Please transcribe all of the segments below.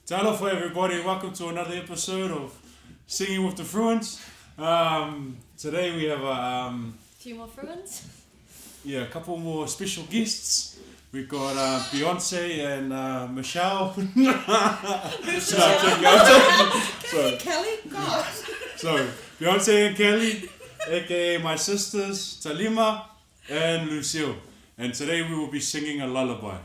Talofa everybody, welcome to another episode of Singing with the Fruins. Today we have a few more Fruins. a couple more special guests. We've got Beyonce and Michelle. Kelly, God. So Beyonce and Kelly, aka my sisters Talima and Lucille. And today we will be singing a lullaby.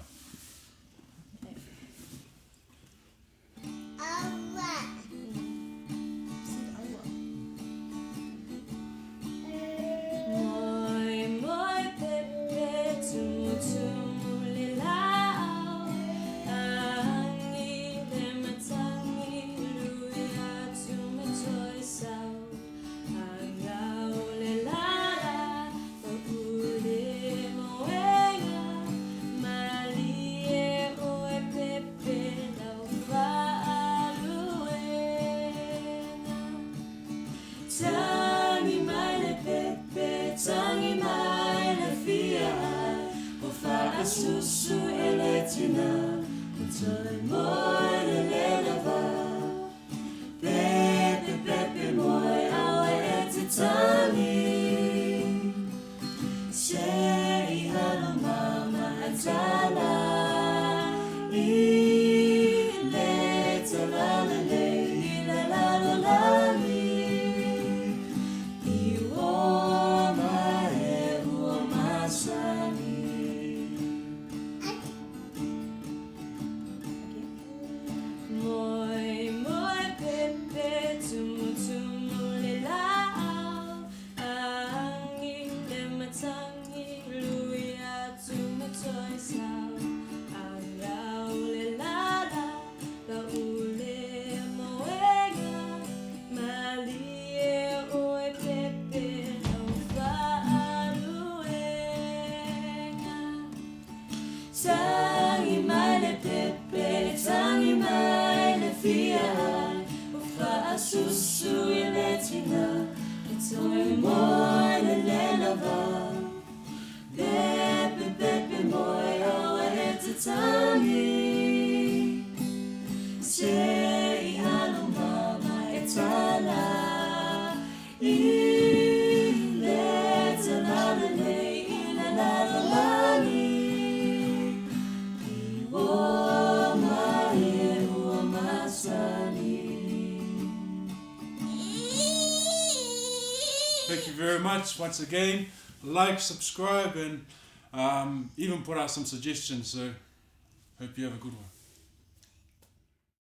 Susu eletina, utoi moi lelava. Pepe pepe moi awe etitani. Shei halo mama atala. Ileta lalale, ilalalo lali. Iwoma e uoma sani. Tangi mai le pepe, tangi mai le fia. Ufa susu ile tina, itoi moi le lava. Pepe pepe moi awa etetani. Se ihalo mama etala. Ile talalale, ile lalali. Thank you very much once again. Like, subscribe, and even put out some suggestions. So, hope you have a good one.